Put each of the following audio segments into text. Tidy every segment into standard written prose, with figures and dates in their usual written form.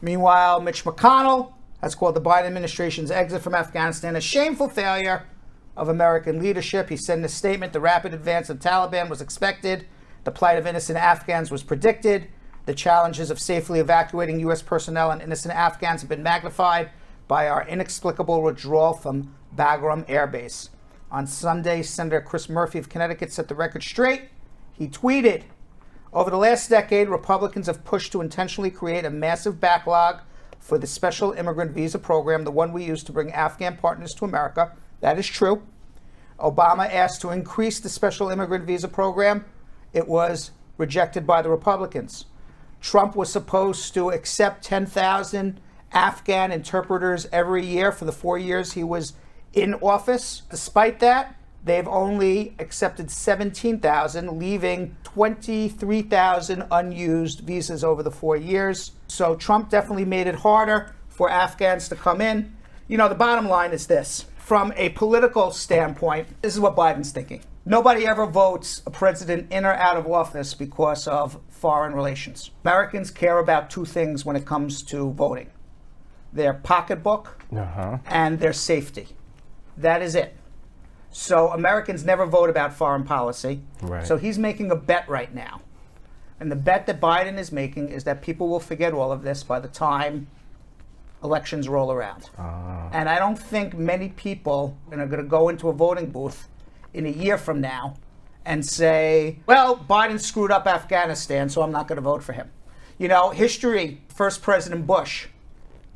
Meanwhile, Mitch McConnell has called the Biden administration's exit from Afghanistan a shameful failure of American leadership. He said in a statement, the rapid advance of Taliban was expected. The plight of innocent Afghans was predicted. The challenges of safely evacuating U.S. personnel and innocent Afghans have been magnified by our inexplicable withdrawal from Bagram Air Base. On Sunday, Senator Chris Murphy of Connecticut set the record straight. He tweeted, over the last decade, Republicans have pushed to intentionally create a massive backlog for the special immigrant visa program, the one we use to bring Afghan partners to America. That is true. Obama asked to increase the special immigrant visa program. It was rejected by the Republicans. Trump was supposed to accept 10,000 Afghan interpreters every year for the 4 years he was in office. Despite that, they've only accepted 17,000, leaving 23,000 unused visas over the 4 years. So Trump definitely made it harder for Afghans to come in. You know, the bottom line is this. From a political standpoint, this is what Biden's thinking. Nobody ever votes a president in or out of office because of foreign relations. Americans care about two things when it comes to voting: their pocketbook and their safety. That is it. So Americans never vote about foreign policy. Right. So he's making a bet right now. And the bet that Biden is making is that people will forget all of this by the time elections roll around. And I don't think many people are going to go into a voting booth in a year from now and say, well, Biden screwed up Afghanistan, so I'm not going to vote for him. You know, history, first President Bush,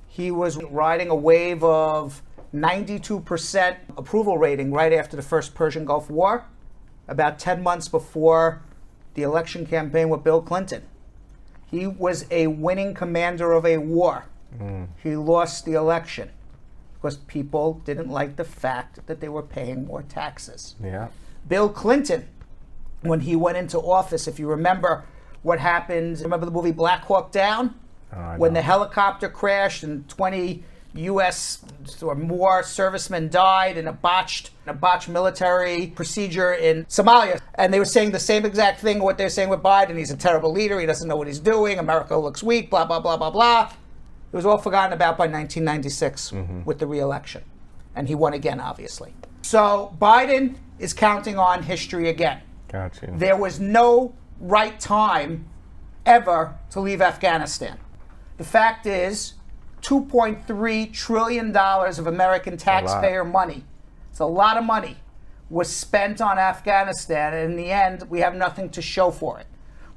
he was riding a wave of 92% approval rating right after the first Persian Gulf War, about 10 months before the election campaign with Bill Clinton. He was a winning commander of a war. He lost the election because people didn't like the fact that they were paying more taxes. Yeah. Bill Clinton, when he went into office, if you remember what happened, remember the movie Black Hawk Down? When the helicopter crashed and 20 U.S. or more servicemen died in a botched military procedure in Somalia. And they were saying the same exact thing what they're saying with Biden. He's a terrible leader. He doesn't know what he's doing. America looks weak, blah, blah, blah, blah, blah. It was all forgotten about by 1996 with the re-election. And he won again, obviously. So Biden is counting on history again. Gotcha. There was no right time ever to leave Afghanistan. The fact is, $2.3 trillion of American taxpayer money, it's a lot of money, was spent on Afghanistan, and in the end, we have nothing to show for it.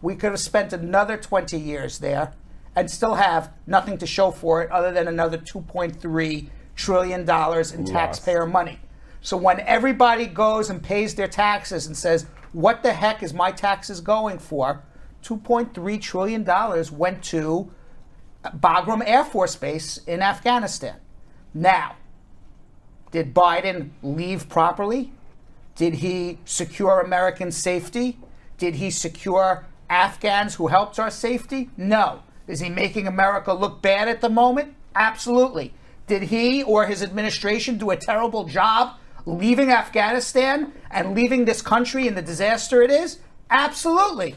We could have spent another 20 years there and still have nothing to show for it other than another $2.3 trillion in taxpayer money. So when everybody goes and pays their taxes and says, what the heck is my taxes going for? $2.3 trillion went to Bagram Air Force Base in Afghanistan. Now, did Biden leave properly? Did he secure American safety? Did he secure Afghans who helped our safety? No. Is he making America look bad at the moment? Absolutely. Did he or his administration do a terrible job leaving Afghanistan and leaving this country in the disaster it is? Absolutely.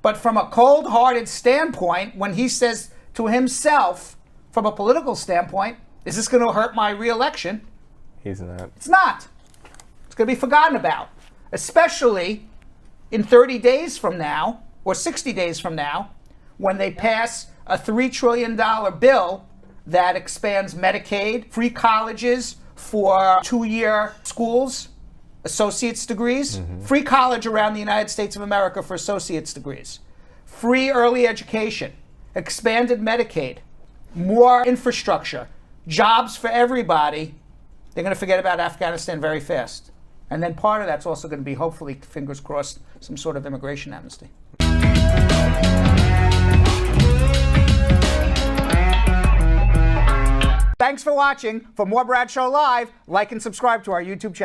But from a cold-hearted standpoint, when he says to himself, from a political standpoint, is this going to hurt my re-election? He's not. It's not. It's going to be forgotten about, especially in 30 days from now or 60 days from now when they pass a $3 trillion bill that expands Medicaid, free colleges for 2-year schools, associate's degrees, free college around the United States of America for associate's degrees, free early education, expanded Medicaid, more infrastructure, jobs for everybody. They're going to forget about Afghanistan very fast. And then part of that's also going to be, hopefully, fingers crossed, some sort of immigration amnesty. Thanks for watching. For more Bradshaw Live, like and subscribe to our YouTube channel.